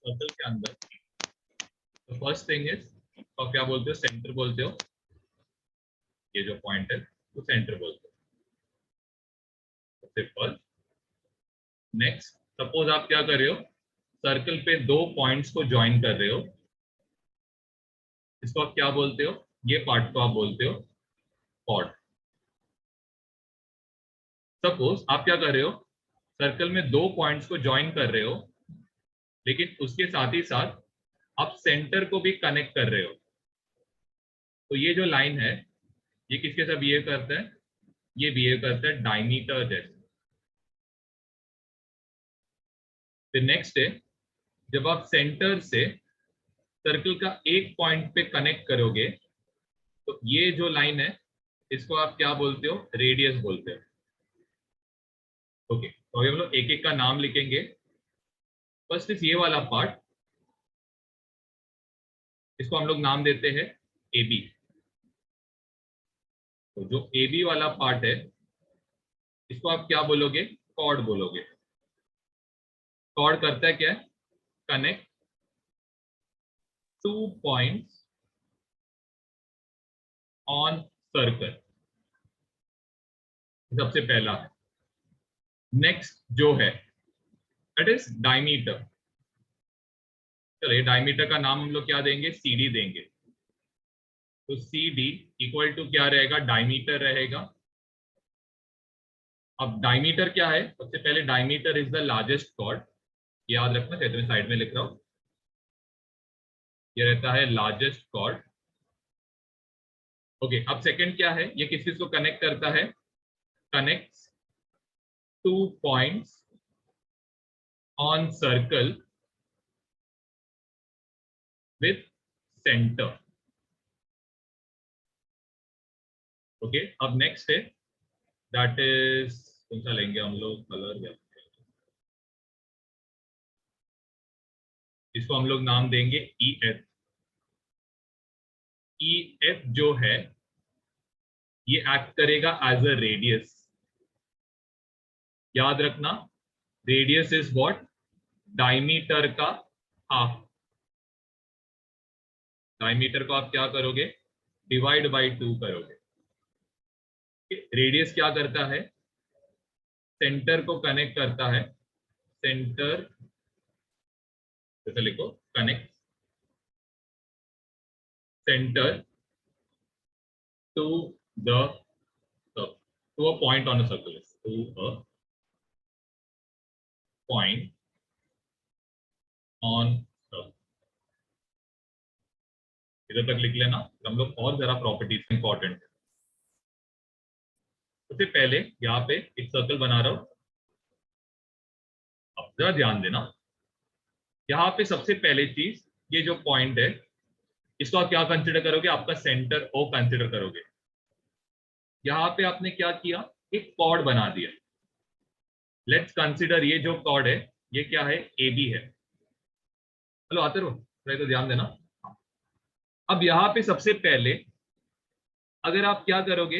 Circle के अंदर तो फर्स्ट थिंग इज तो क्या बोलते हो, सेंटर बोलते हो। ये जो पॉइंट है वो सेंटर बोलते हो, सिंपल। नेक्स्ट, सपोज आप क्या कर रहे हो, सर्कल पे दो पॉइंट्स को ज्वाइन कर रहे हो, इसको आप क्या बोलते हो, ये पार्ट को आप बोलते हो कॉर्ड। सपोज आप क्या कर रहे हो, सर्कल में दो पॉइंट्स को ज्वाइन कर रहे हो, लेकिन उसके साथ ही साथ आप सेंटर को भी कनेक्ट कर रहे हो। तो ये जो लाइन है ये किसके साथ बिहेव करता है, ये बिहेव करता है डायमीटर जैसे। फिर नेक्स्ट है, जब आप सेंटर से सर्कल का एक पॉइंट पे कनेक्ट करोगे तो ये जो लाइन है इसको आप क्या बोलते हो, रेडियस बोलते हो। ओके, तो अभी हम लोग एक एक का नाम लिखेंगे। फर्स्ट इज ये वाला पार्ट, इसको हम लोग नाम देते हैं ए बी। तो जो ए बी वाला पार्ट है इसको आप क्या बोलोगे, कॉर्ड बोलोगे। कॉर्ड करता है क्या, connect two points on circle, सबसे पहला है। नेक्स्ट जो है दैट इज डायमीटर। चलिए डायमीटर का नाम हम लोग क्या देंगे, सी डी देंगे। तो सी डी इक्वल टू क्या रहेगा, डायमीटर रहेगा। अब डायमीटर क्या है, सबसे पहले diameter is the largest chord, याद रखना, कहते मैं साइड में लिख रहा हूं, ये रहता है लार्जेस्ट कॉर्ड। ओके, अब सेकंड क्या है, ये किस किस को कनेक्ट करता है, connects two points on circle with centre. Okay, अब नेक्स्ट है दैट इज, कौन सा लेंगे हम लोग कलर, या इसको हम लोग नाम देंगे ई एफ। ई एफ जो है ये एक्ट करेगा एज अ रेडियस। याद रखना, रेडियस इज व्हाट, डायमीटर का हाफ। डायमीटर को आप क्या करोगे, डिवाइड बाई 2 करोगे। रेडियस क्या करता है, सेंटर को कनेक्ट करता है। सेंटर, जैसे लिखो, connect centre to the to a point on a circle, to a point on circle। इधर तक लिख लेना, हम लोग और जरा प्रॉपर्टीज इंपॉर्टेंट है। सबसे पहले यहाँ पे एक सर्कल बना रहा हूं, अब जरा ध्यान देना। यहाँ पे सबसे पहले चीज, ये जो पॉइंट है इसको आप क्या कंसिडर करोगे, आपका सेंटर ओ कंसिडर करोगे। यहाँ पे आपने क्या किया, एक कॉर्ड बना दिया। लेट्स कंसिडर ये जो कॉर्ड है ये क्या है, ए बी है। चलो आते रहो, तो ध्यान देना। अब यहाँ पे सबसे पहले अगर आप क्या करोगे,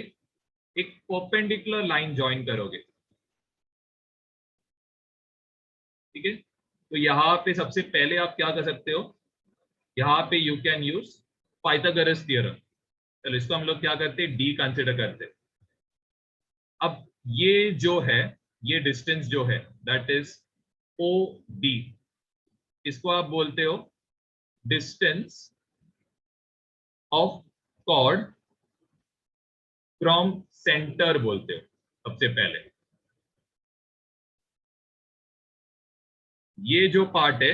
एक परपेंडिकुलर लाइन ज्वाइन करोगे, ठीक है। तो यहाँ पे सबसे पहले आप क्या कर सकते हो, यहाँ पे you can use Pythagoras theorem. चलो इसको हम लोग क्या करते हैं, डी कंसिडर करते हैं। अब ये जो है, ये डिस्टेंस जो है दैट इज ओ डी, इसको आप बोलते हो distance of chord from centre बोलते हो सबसे पहले। ये जो पार्ट है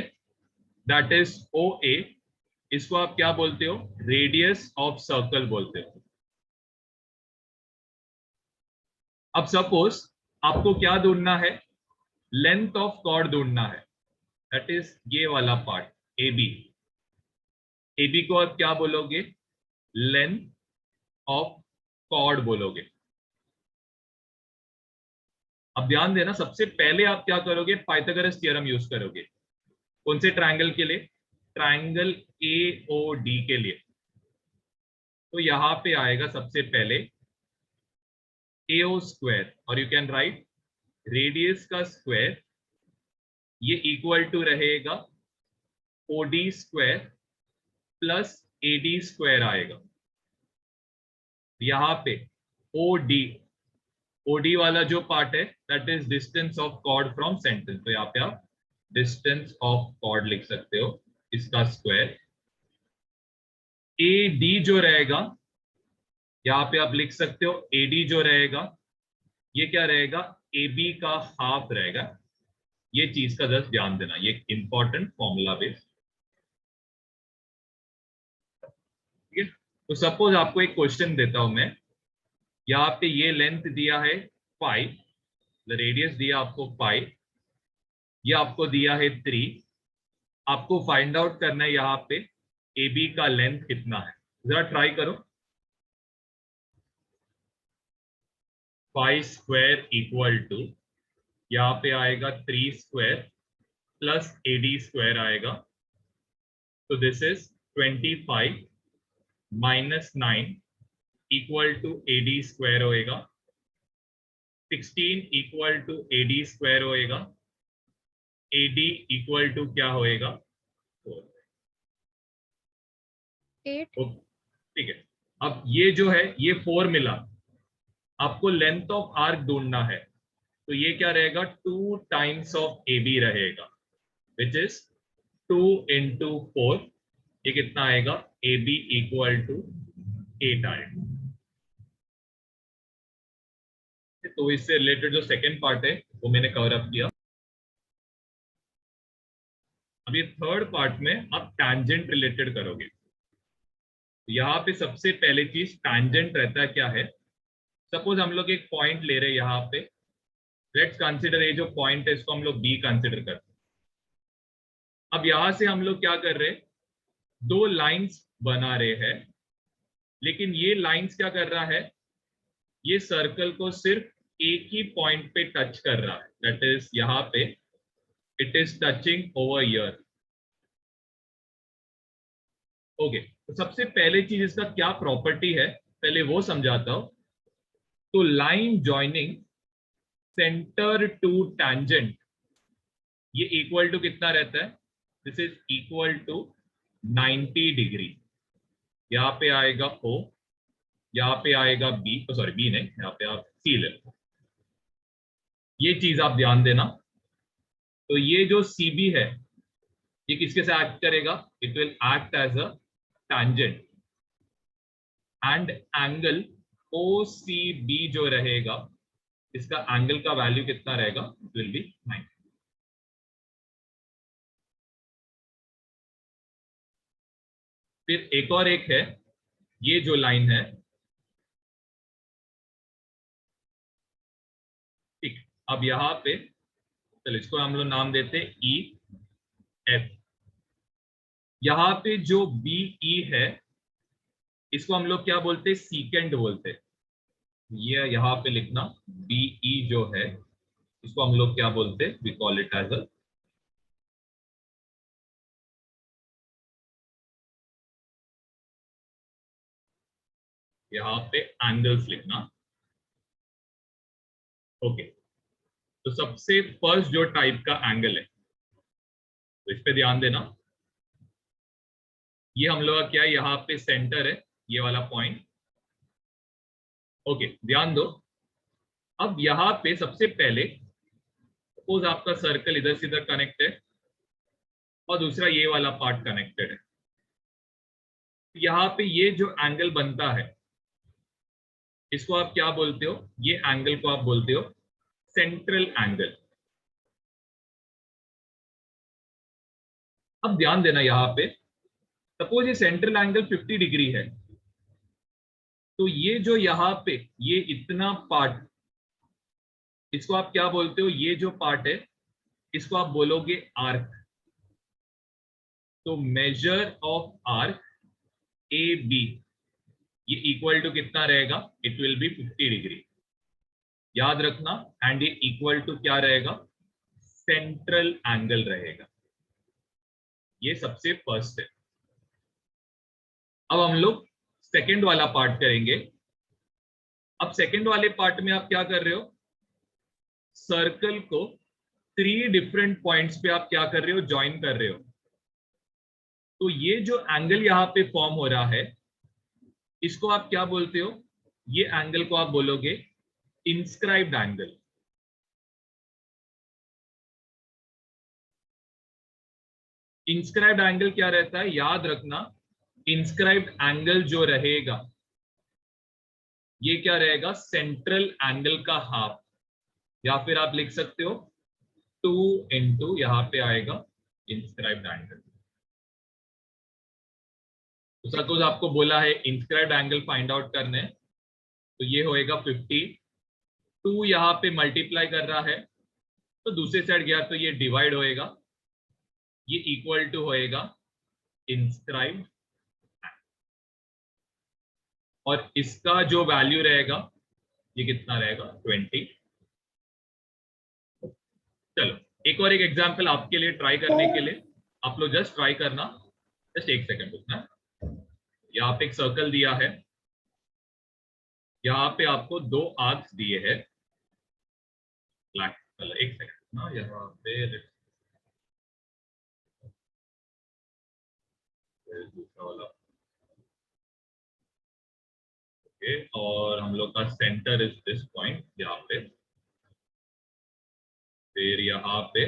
दैट इज ओ ए, इसको आप क्या बोलते हो, रेडियस ऑफ सर्कल बोलते हो। अब सपोज आपको क्या ढूंढना है, लेंथ ऑफ कॉर्ड ढूंढना है, दैट इज ये वाला part A B. A B को आप क्या बोलोगे, लेंथ ऑफ कॉर्ड बोलोगे। अब ध्यान देना, सबसे पहले आप क्या करोगे, पाइथागोरस थ्योरम यूज करोगे। कौन से ट्रायंगल के लिए, ट्रायंगल ए ओ डी के लिए। तो यहां पे आएगा सबसे पहले AO स्क्वायर, और यू कैन राइट रेडियस का स्क्वायर, ये इक्वल टू रहेगा OD square plus AD square आएगा। यहाँ पे OD वाला जो पार्ट है that is distance of chord from centre, तो यहाँ पे आप डिस्टेंस ऑफ कॉर्ड लिख सकते हो, इसका स्क्वायर। AD जो रहेगा यहाँ पे आप लिख सकते हो, AD जो रहेगा ये क्या रहेगा, AB का हाफ रहेगा। ये चीज का जस्ट ध्यान देना, ये इंपॉर्टेंट फॉर्मूला बेस, ठीक है। तो सपोज आपको एक क्वेश्चन देता हूं मैं, यहाँ पे ये लेंथ दिया है 5, रेडियस दिया आपको 5, ये आपको दिया है 3, आपको फाइंड आउट करना है यहाँ पे AB का लेंथ कितना है। जरा ट्राई करो। 5 स्क्वायर इक्वल टू यहाँ पे आएगा 3 स्क्वायर प्लस AD स्क्वायर आएगा, तो this is 25 minus 9 equal to AD square होएगा, 16 इक्वल टू AD स्क्वायर होएगा, AD इक्वल टू क्या होएगा 4, 8। ठीक है, अब ये जो है ये 4 मिला, आपको लेंथ ऑफ आर्क ढूंढना है, तो ये क्या रहेगा 2 टाइम्स ऑफ AB रहेगा, विच इज 2 into 4, ये कितना आएगा AB इक्वल टू 8 आएगा। तो इससे रिलेटेड जो सेकेंड पार्ट है वो मैंने कवर अप किया। अब ये थर्ड पार्ट में आप टैंजेंट रिलेटेड करोगे। यहाँ पे सबसे पहले चीज टैंजेंट रहता है क्या है, सपोज हम लोग एक पॉइंट ले रहे हैं यहाँ पे, लेट्स कंसीडर ये जो पॉइंट है इसको हम लोग B कंसीडर करते हैं। अब यहां से हम लोग क्या कर रहे हैं, 2 लाइंस बना रहे हैं, लेकिन ये लाइंस क्या कर रहा है, ये सर्कल को सिर्फ एक ही पॉइंट पे टच कर रहा है, दैट इज यहाँ पे it is touching over here. Okay, तो सबसे पहले चीज इसका क्या प्रॉपर्टी है पहले वो समझाता हूं। तो line joining centre to tangent, ये इक्वल टू कितना रहता है, this is equal to 90 degree. यहाँ पे आएगा O, यहाँ पे आएगा B, सॉरी B नहीं, यहाँ पे आप C ले लो, ये चीज आप ध्यान देना। तो ये जो CB है ये किसके साथ एक्ट करेगा, it will act as a tangent, and angle OCB जो रहेगा इसका एंगल का वैल्यू कितना रहेगा, इट विल बी 90। फिर एक और एक है, ये जो लाइन है, ठीक, अब यहाँ पे चलो इसको हम लोग नाम देते हैं EF। यहाँ पे जो BE है इसको हम लोग क्या बोलते हैं, सीकेंड बोलते हैं। ये यहाँ पे लिखना, BE जो है इसको हम लोग क्या बोलते हैं, we call it as a, यहाँ पे एंगल्स लिखना। ओके, तो सबसे फर्स्ट जो टाइप का एंगल है तो इस पे ध्यान देना, ये हम लोग का क्या है, यहाँ पे सेंटर है ये वाला पॉइंट। ओके, ध्यान दो, अब यहाँ पे सबसे पहले सपोज आपका सर्कल इधर से इधर कनेक्ट है और दूसरा ये वाला पार्ट कनेक्टेड है, यहाँ पे ये जो एंगल बनता है इसको आप क्या बोलते हो, ये एंगल को आप बोलते हो सेंट्रल एंगल। अब ध्यान देना, यहाँ पे सपोज ये सेंट्रल एंगल 50 डिग्री है, तो ये जो यहाँ पे ये इतना पार्ट, इसको आप क्या बोलते हो, ये जो पार्ट है इसको आप बोलोगे आर्क। तो मेजर ऑफ आर्क AB ये इक्वल टू कितना रहेगा, इट विल बी 50 डिग्री, याद रखना। एंड ये इक्वल टू क्या रहेगा, सेंट्रल एंगल रहेगा। ये सबसे फर्स्ट है। अब हम लोग सेकंड वाला पार्ट करेंगे। अब सेकंड वाले पार्ट में आप क्या कर रहे हो, सर्कल को 3 डिफरेंट पॉइंट्स पे आप क्या कर रहे हो, ज्वाइन कर रहे हो। तो ये जो एंगल यहाँ पे फॉर्म हो रहा है इसको आप क्या बोलते हो? ये एंगल को आप बोलोगे इंस्क्राइब्ड एंगल। इंस्क्राइब्ड एंगल क्या रहता है याद रखना, इंस्क्राइब्ड एंगल जो रहेगा ये क्या रहेगा? सेंट्रल एंगल का हाफ, या फिर आप लिख सकते हो 2 इंटू यहाँ पे आएगा इंस्क्राइब्ड एंगल। तो सपोज आपको बोला है इंस्क्राइब्ड एंगल फाइंड आउट करने, तो ये होएगा 50, 2 यहाँ पे मल्टीप्लाई कर रहा है तो दूसरे साइड गया तो ये डिवाइड होएगा, ये इक्वल टू होएगा इंस्क्राइब्ड, और इसका जो वैल्यू रहेगा ये कितना रहेगा? 20। चलो एक और एक एग्जांपल आपके लिए ट्राई करने के लिए, आप लोग जस्ट ट्राई करना, जस्ट एक सेकंड रुकना। यहाँ पे एक सर्कल दिया है, यहाँ पे आपको 2 आर्क्स दिए हैं ब्लैक कलर, एक सेकंड ना, यहाँ पे दूसरा वाला ओके, और हम लोग का सेंटर इज दिस पॉइंट यहाँ पे, फिर यहाँ पे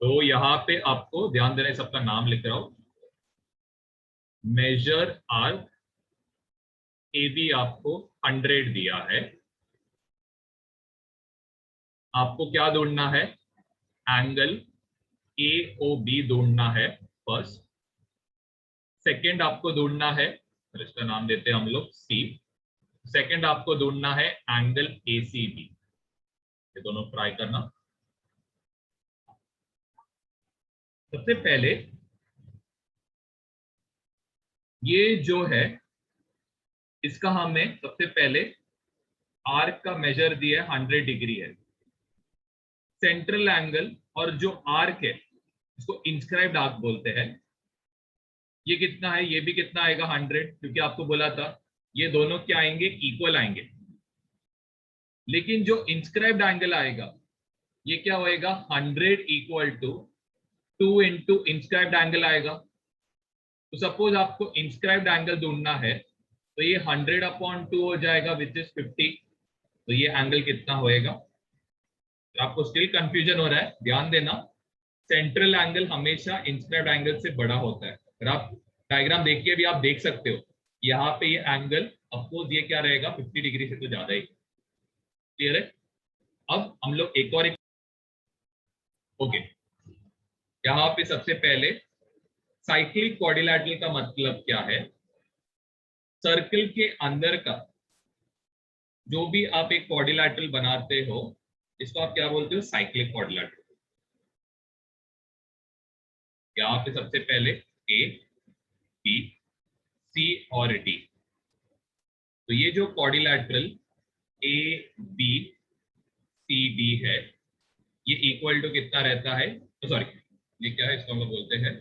तो यहाँ पे आपको ध्यान देना, सबका नाम लिख रहा हूं, मेजर आर्क ए बी आपको 100 दिया है। आपको क्या ढूंढना है? एंगल ए ओ बी ढूंढना है फर्स्ट। सेकंड आपको ढूंढना है, इसका नाम देते हैं हम लोग सी। सेकंड आपको ढूंढना है एंगल ए सी बी। ये दोनों ट्राई करना। सबसे पहले ये जो है इसका हमें सबसे पहले आर्क का मेजर दिया है 100 डिग्री है। सेंट्रल एंगल और जो आर्क है इसको इंस्क्राइब्ड आर्क बोलते हैं। ये कितना है? ये भी कितना आएगा? 100, क्योंकि आपको बोला था ये दोनों क्या आएंगे? इक्वल आएंगे। लेकिन जो इंस्क्राइब्ड एंगल आएगा ये क्या होएगा? 100 equal to 2 into inscribed angle आएगा। तो सपोज आपको इंस्क्राइब्ड एंगल ढूंढना है तो ये 100/2 हो जाएगा विच इज 50। तो ये एंगल कितना होएगा? तो आपको स्टिल कंफ्यूजन हो रहा है, ध्यान देना, सेंट्रल एंगल हमेशा इंस्क्राइब्ड एंगल से बड़ा होता है। अगर आप डायग्राम देखिए भी आप देख सकते हो यहाँ पे ये एंगल अफकोर्स ये क्या रहेगा? 50 डिग्री से तो ज्यादा ही। क्लियर है? अब हम लोग एक और ओके, यहाँ पे सबसे पहले साइक्लिक क्वाड्रिलैटरल का मतलब क्या है? सर्कल के अंदर का जो भी आप एक क्वाड्रिलैटरल बनाते हो इसको आप क्या बोलते हो? Cyclic quadrilateral. यहाँ पे सबसे पहले ए बी सी और डी, तो ये जो quadrilateral A B C D है ये इक्वल टू कितना रहता है? तो सॉरी, ये क्या है? इसको हम लोग बोलते हैं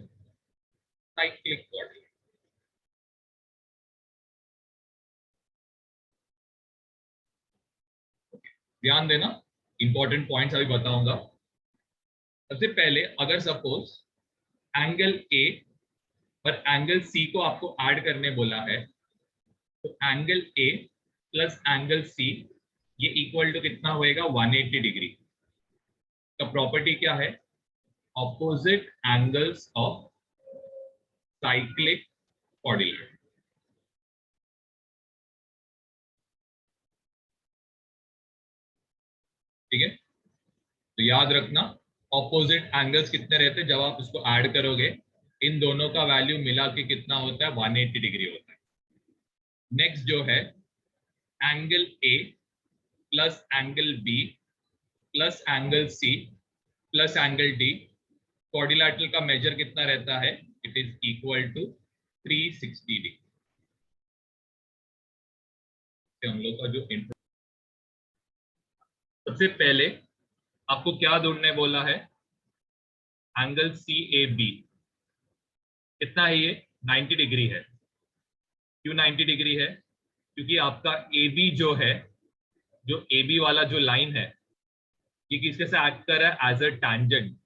साइक्लिक क्वाड्रिलैटरल। ध्यान देना, इंपॉर्टेंट पॉइंट्स अभी बताऊंगा। सबसे पहले अगर सपोज एंगल ए और एंगल सी को आपको ऐड करने बोला है तो angle A plus angle C ये इक्वल टू कितना होएगा? 180 डिग्री का प्रॉपर्टी क्या है? Opposite angles of cyclic quadrilateral. ठीक है, तो याद रखना ऑपोजिट एंगल्स कितने रहते हैं जब आप इसको ऐड करोगे? इन दोनों का वैल्यू मिला के कितना होता है? 180 डिग्री होता है। नेक्स्ट जो है angle A plus angle B plus angle C plus angle D, quadrilateral का मेजर कितना रहता है? It is equal to 360 degree. हम लोग का जो सबसे पहले आपको क्या ढूंढने बोला है? एंगल सी ए बी कितना है? ये 90 डिग्री है। क्यों 90 डिग्री है? क्योंकि आपका ए बी जो है, जो ए बी वाला जो लाइन है ये किसके से एक्ट कर रहा है? As a tangent.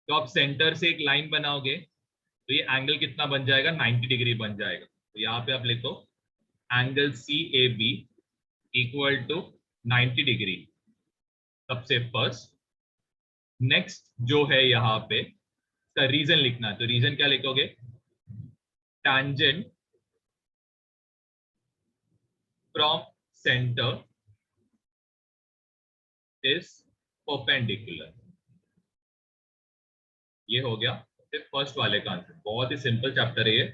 तो आप सेंटर से एक लाइन बनाओगे तो ये एंगल कितना बन जाएगा? 90 डिग्री बन जाएगा। तो यहाँ पे आप लिखो angle CAB equal to 90 degree, सबसे फर्स्ट। नेक्स्ट जो है यहाँ पे इसका रीजन लिखना है, तो रीजन क्या लिखोगे? Tangent from centre is perpendicular. ये हो गया फिर फर्स्ट वाले का आंसर। बहुत ही सिंपल चैप्टर है ये।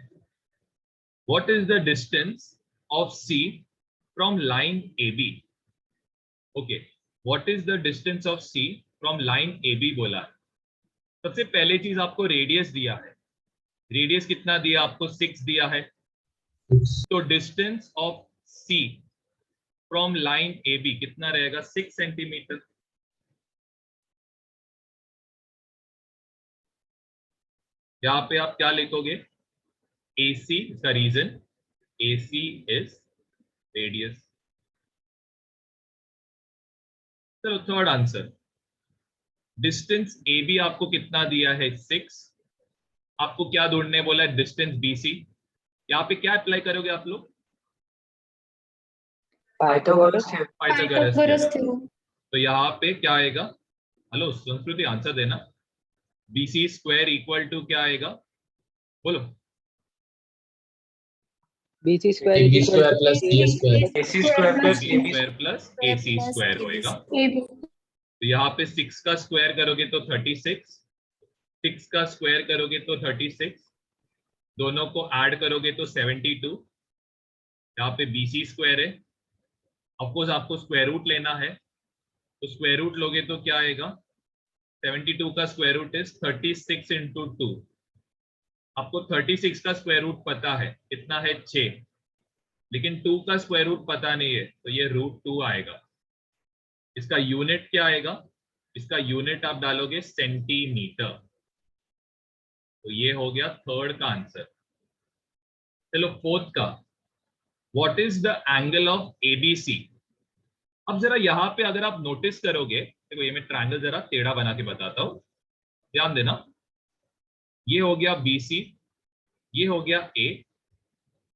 What is the distance of C from line AB? Okay, what is the distance of C from line AB बोला है। सबसे पहले चीज आपको रेडियस दिया है। रेडियस कितना दिया आपको? 6 दिया है। तो distance of C from line AB कितना रहेगा? 6 सेंटीमीटर। यहाँ पे आप क्या लिखोगे? AC, इसका रीजन AC इज रेडियस। चलो थर्ड आंसर, डिस्टेंस AB आपको कितना दिया है? 6। आपको क्या ढूंढने बोला है? Distance BC। यहाँ पे क्या अप्लाई करोगे आप लोग? Pythagoras theorem. तो यहाँ पे क्या आएगा? हेलो संस्कृति, आंसर देना। BC स्क्वायर इक्वल टू क्या आएगा? बोलो। BC square plus AC square plus AC square होएगा। तो यहाँ पे 6 का स्क्वायर करोगे तो 36, 6 का स्क्वायर करोगे तो 36, दोनों को ऐड करोगे तो 72। यहाँ पे BC स्क्वायर है। ऑफकोर्स आपको स्क्वायर रूट लेना है, तो स्क्वायर रूट लोगे तो क्या आएगा? 72 का स्क्वायर रूट इज 36 इंटू 2। आपको 36 का स्क्वायर रूट पता है, कितना है? 6। लेकिन 2 का स्क्वायर रूट पता नहीं है, तो ये √2 आएगा। इसका यूनिट क्या आएगा? इसका यूनिट आप डालोगे सेंटीमीटर। तो ये हो गया थर्ड का आंसर। चलो फोर्थ का, what is the angle of ABC? अब जरा यहाँ पे अगर आप नोटिस करोगे, देखो ये मैं ट्रायंगल जरा टेढ़ा बना के बताता हूं, ध्यान देना। ये हो गया BC, ये हो गया A,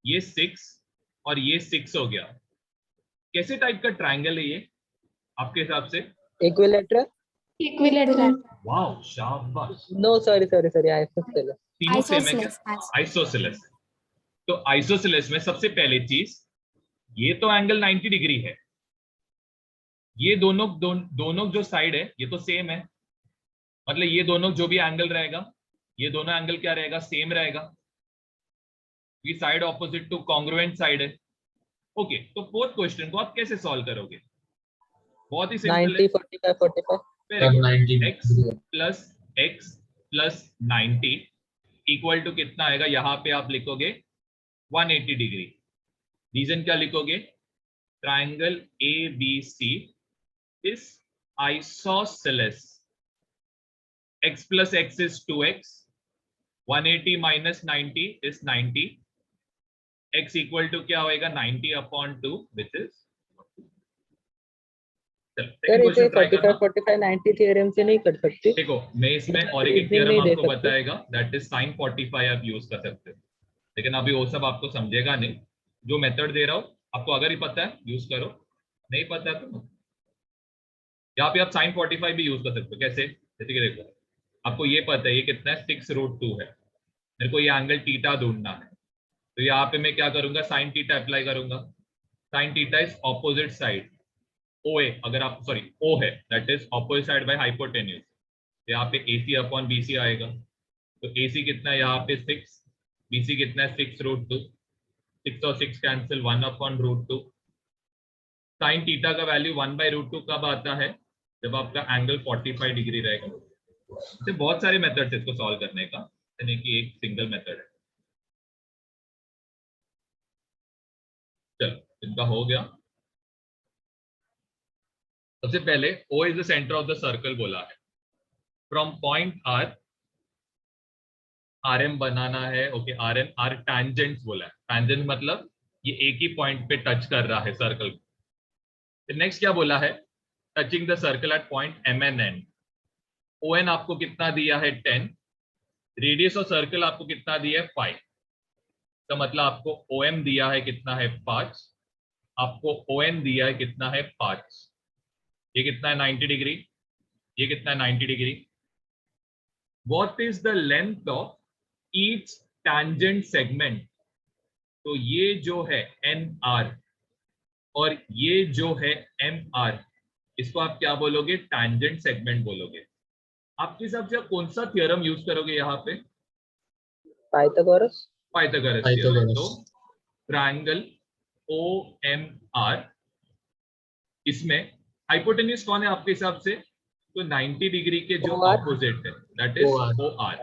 ये 6 और ये 6 हो गया। कैसे टाइप का ट्रायंगल है ये आपके हिसाब से? इक्विलैटरल। वाओ, शाबाश। No sorry isosceles. तीनों सेम है क्या? आइसोसेलेस। तो आइसोसेलेस में सबसे पहले चीज, ये तो एंगल 90 डिग्री है। ये दोनों जो साइड है ये तो सेम है, मतलब ये दोनों जो भी एंगल रहेगा, ये दोनों एंगल क्या रहेगा? सेम रहेगा। ये side opposite two congruent side है। ओके, तो फोर्थ क्वेश्चन को आप कैसे सॉल्व करोगे? बहुत ही सिंपल है। 90 x प्लस 90 इक्वल टू कितना आएगा? यहाँ पे आप लिखोगे 180 डिग्री। रीजन क्या लिखोगे? Triangle ABC is isosceles. X plus x is 2x. 180 minus 90 is 90. X equal to क्या होएगा? 90 upon 2, which is सर इसे 45 90 थ्योरम से नहीं कर सकते। देखो मैं इसमें और एक थ्योरम आपको बताएगा, दैट इज sin 45 आप यूज कर सकते हो, लेकिन अभी वो सब आपको समझेगा नहीं। जो मेथड दे रहा हूँ आपको अगर ही पता है यूज करो, नहीं पता है तो यहाँ पे आप sin 45 भी यूज कर सकते हो। कैसे? जैसे कि देखो आपको ये पता है ये कितना है? 6√2 है। मेरे को ये एंगल थीटा ढूंढना है, तो यहाँ पे मैं क्या करूंगा? sin थीटा अप्लाई करूंगा। sin theta is opposite side OA, अगर आप सॉरी O है, that is opposite side by hypotenuse. यहाँ पे AC अपॉन BC आएगा। तो AC कितना है यहाँ पे? 6। BC कितना है? 6√2। 6 और 6 कैंसिल, 1/√2। साइन थीटा का वैल्यू 1/√2 कब आता है? जब आपका एंगल 45 डिग्री रहेगा। तो बहुत सारे मेथड्स इसको सॉल्व करने का, यानी कि एक सिंगल मेथड है। चलो इनका हो गया। सबसे पहले O is the centre of the circle बोला है। फ्रॉम पॉइंट RM बनाना है। ओके, R टैंजेंट्स बोला है। टैंजेंट मतलब ये एक ही पॉइंट पे टच कर रहा है सर्कल। नेक्स्ट क्या बोला है? Touching the circle at point M N N. O N आपको कितना दिया है 10, रेडियस ऑफ सर्कल आपको कितना दिया है 5, तो मतलब आपको ओ एम दिया है कितना है 5, आपको ओ एन दिया है कितना है 5, ये कितना है 90 डिग्री, ये कितना है 90 degree. What is the length of each tangent segment, तो ये जो है एन आर और ये जो है एम आर, इसको आप क्या बोलोगे, टैंजेंट सेगमेंट बोलोगे। आपके हिसाब से आप कौन सा थ्योरम यूज करोगे यहाँ पे, पाइथागोरस। Pythagoras theorem. तो ट्रायंगल ओ एम आर, इसमें हाइपोटेन्यूज कौन है आपके हिसाब से, तो 90 डिग्री के जो OR। ऑपोजिट है दैट इज ओ आर।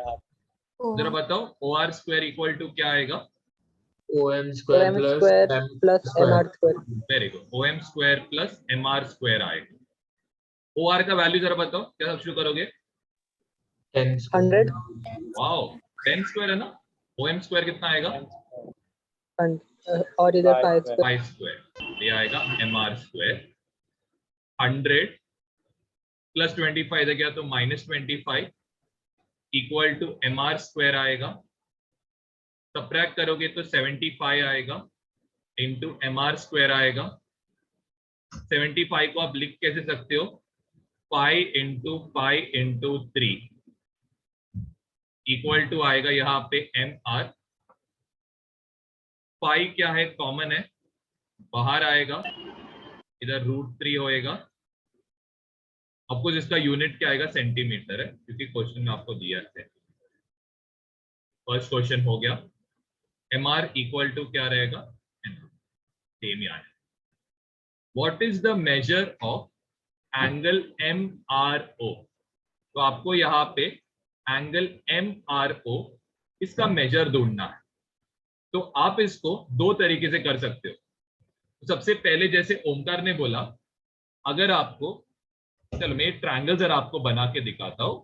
जरा बताओ O R square equal to क्या आएगा, OM square OM plus square M plus square. MR square. Very good, O M square plus M R square आएगा। O are का value जरा बताओ, क्या सब शुरू करोगे, 10 100 वाओ 10 स्क्वायर है ना, ओ एम स्क्वायर कितना आएगा और इधर 5 स्क्वायर। 5 स्क्वायर, ये आएगा एम आर स्क्वायर। 100 प्लस 25 इधर गया तो -25 equal to M R square आएगा, सबट्रैक्ट करोगे तो 75 आएगा इंटू एम आर स्क्वायर आएगा। 75 को आप लिख कैसे सकते हो, पाई इंटू 3 इक्वल टू आएगा यहाँ पे एम आर। पाई क्या है, कॉमन है, बाहर आएगा, इधर √3 होएगा। आपको जिसका यूनिट क्या आएगा, सेंटीमीटर है, क्योंकि क्वेश्चन में आपको दिया है। फर्स्ट क्वेश्चन हो गया। एम आर इक्वल टू क्या रहेगा, सेम ही आया। What is the measure of angle M R O, तो आपको यहाँ पे एंगल एम आर ओ इसका मेजर ढूंढना है। तो आप इसको दो तरीके से कर सकते हो। तो सबसे पहले जैसे ओमकार ने बोला, अगर आपको, चलो मैं एक ट्रायंगल जरा आपको बना के दिखाता हूं।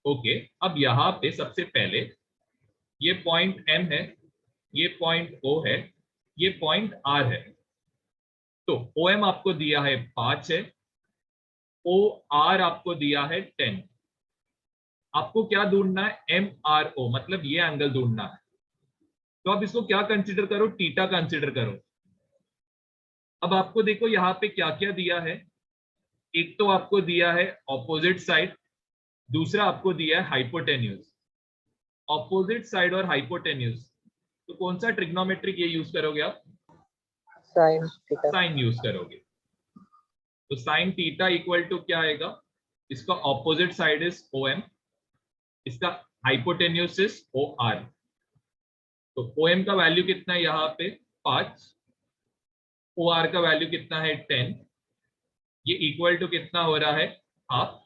ओके, अब यहां पे सबसे पहले ये पॉइंट एम है, ये पॉइंट ओ है, ये पॉइंट आर है। तो ओ एम आपको दिया है 5 है, ओ आर आपको दिया है 10। आपको क्या ढूंढना है, एम आर ओ, मतलब ये एंगल ढूंढना है। तो आप इसको क्या कंसीडर करो, थीटा कंसीडर करो। अब आपको देखो यहाँ पे क्या क्या दिया है, एक तो आपको दिया है ऑपोजिट साइड, दूसरा आपको दिया है हाइपोटेन्यूज। ऑपोजिट साइड और हाइपोटेन्यूज, तो कौन सा ट्रिग्नोमेट्रिक ये यूज करोगे आप, साइन थीटा। साइन यूज करोगे। तो साइन थीटा इक्वल टू क्या आएगा, इसका opposite side is O M, इसका हाइपोटेन्यूज इज ओ आर। तो ओ एम का वैल्यू कितना है यहाँ पे 5, ओ आर का वैल्यू कितना है 10, ये इक्वल टू कितना हो रहा है, हाफ।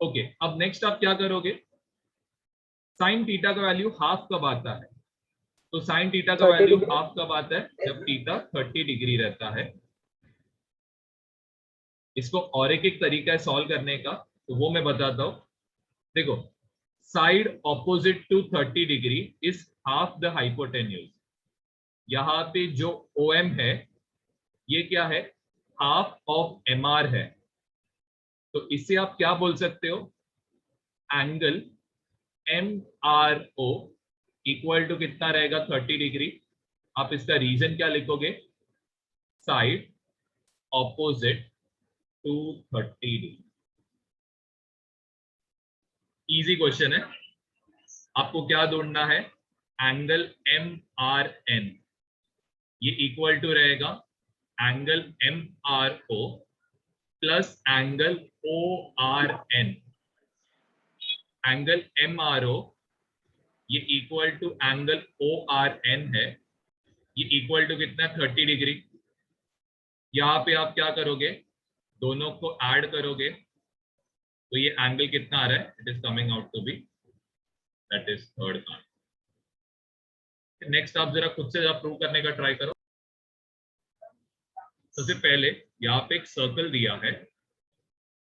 ओके, अब नेक्स्ट आप क्या करोगे, साइन थीटा का वैल्यू हाफ कब आता है, तो साइन थीटा का 30 वैल्यू डिग्री। हाफ कब आता है, जब थीटा 30 डिग्री रहता है। इसको और एक तरीका है सॉल्व करने का, तो वो मैं बताता हूं। देखो, side opposite to 30 degree is half the hypotenuse. यहाँ पे जो ओ एम है ये क्या है, हाफ ऑफ एम आर है। तो इससे आप क्या बोल सकते हो, angle M R O equal to कितना रहेगा, 30 डिग्री। आप इसका रीजन क्या लिखोगे, side opposite to 30 degree. Easy question है। आपको क्या ढूंढना है, एंगल एम आर एन, ये इक्वल टू रहेगा angle M R O plus angle O R N. Angle M R O ये equal to angle O R N है, ये इक्वल टू कितना, 30 डिग्री। यहाँ पे आप क्या करोगे, दोनों को ऐड करोगे, तो ये एंगल कितना आ रहा है, it is coming out to be, that is third R. Next आप जरा खुद से जरा प्रूव करने का ट्राई करो। सबसे पहले यहाँ पे एक सर्कल दिया है,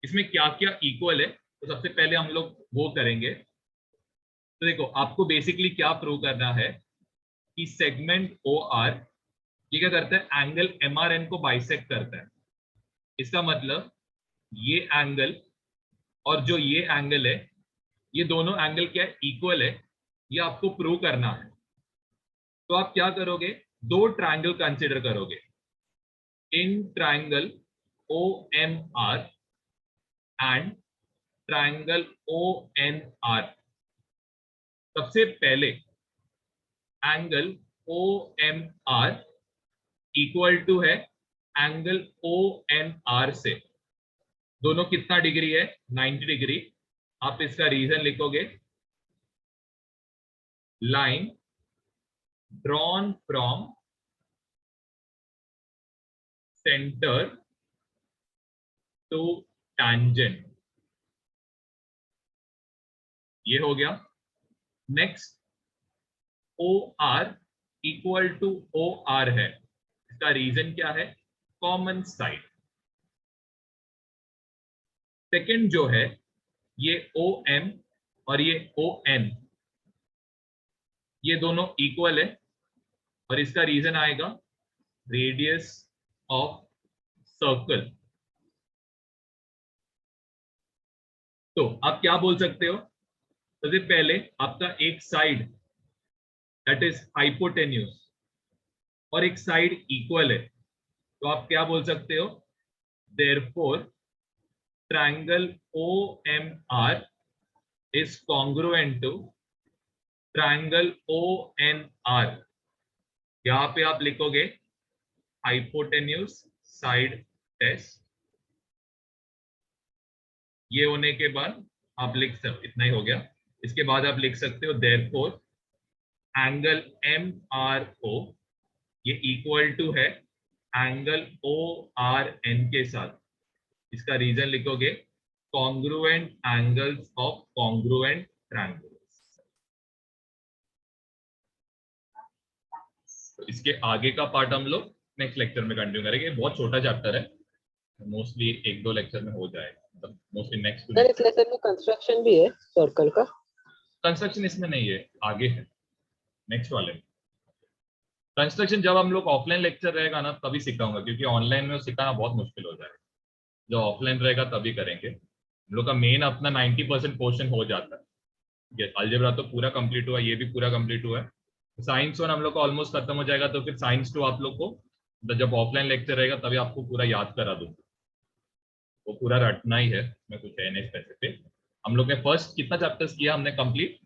इसमें क्या क्या इक्वल है, तो सबसे पहले हम लोग वो करेंगे। तो देखो, आपको बेसिकली क्या प्रूव करना है कि सेगमेंट ओ आर ये क्या करता है, एंगल MRN को बाइसेक्ट करता है। इसका मतलब ये एंगल और जो ये एंगल है, ये दोनों एंगल क्या है, इक्वल है। ये आपको प्रूव करना है। तो आप क्या करोगे, दो ट्रायंगल कंसीडर करोगे in triangle OMR and triangle ONR। सबसे पहले एंगल OMR इक्वल टू है एंगल ONR से। दोनों कितना डिग्री है, 90 डिग्री। आप इसका रीजन लिखोगे, line drawn from centre to tangent. ये हो गया। Next OR equal to OR है। इसका रीजन क्या है, कॉमन साइड। सेकंड जो है, ये OM और ये ON, ये दोनों इक्वल है और इसका रीजन आएगा रेडियस ऑफ सर्कल। तो आप क्या बोल सकते हो, सबसे पहले आपका एक साइड दैट इज हाइपोटेन्यूस और एक साइड इक्वल है, तो आप क्या बोल सकते हो, therefore triangle OMR is congruent to triangle ONR। यहां पे आप लिखोगे हाइपोटेन्यूस साइड टेस्ट। ये होने के बाद आप लिख सकते, इतना ही हो गया। इसके बाद आप लिख सकते हो देयरफॉर एंगल MRO ये इक्वल टू है एंगल ORN के साथ। इसका रीजन लिखोगे congruent angles of congruent triangles. तो इसके आगे का पार्ट हम लोग नेक्स्ट लेक्चर में कंटिन्यू करेंगे। बहुत छोटा चैप्टर है, मोस्टली 1-2 लेक्चर में हो जाएगा, मोस्टली नेक्स्ट। सर इस लेसन में कंस्ट्रक्शन भी है सर्कल का? कंस्ट्रक्शन इसमें नहीं है, आगे है नेक्स्ट वाले में। कंस्ट्रक्शन जब हम लोग ऑफलाइन लेक्चर रहेगा ना तभी सिखाऊंगा, क्योंकि ऑनलाइन में सिखाना बहुत मुश्किल हो जाएगा। जब ऑफलाइन रहेगा तभी करेंगे। हम लोग का मेन अपना 90% पोर्शन हो जाता है। अलजेब्रा तो पूरा कंप्लीट हुआ, ये भी पूरा कंप्लीट हुआ है। साइंस 1 हम लोग का ऑलमोस्ट खत्म हो जाएगा, तो फिर साइंस 2 आप लोग को जब ऑफलाइन लेक्चर रहेगा तभी आपको पूरा याद करा दूंगा। वो पूरा रटना ही है, मैं कुछ है नहीं स्पेसिफिक। हम लोग ने फर्स्ट कितना चैप्टर्स किया हमने कंप्लीट?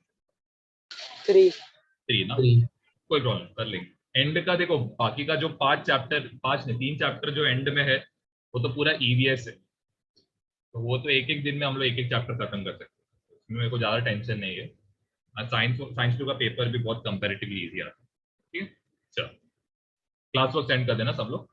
3 ना, कोई प्रॉब्लम, कर लेंगे। एंड का देखो, बाकी का जो 5 चैप्टर, 5 नहीं 3 चैप्टर जो एंड में है वो तो पूरा EVS है, तो वो तो एक एक दिन में हम लोग एक एक चैप्टर खत्म कर सकते हैं, उसमें मेरे को ज्यादा टेंशन नहीं है। साइंस 2 का पेपर भी बहुत कंपैरेटिवली इजी आता है। ठीक है, चलो क्लास वर्क सेंड कर देना सब लोग।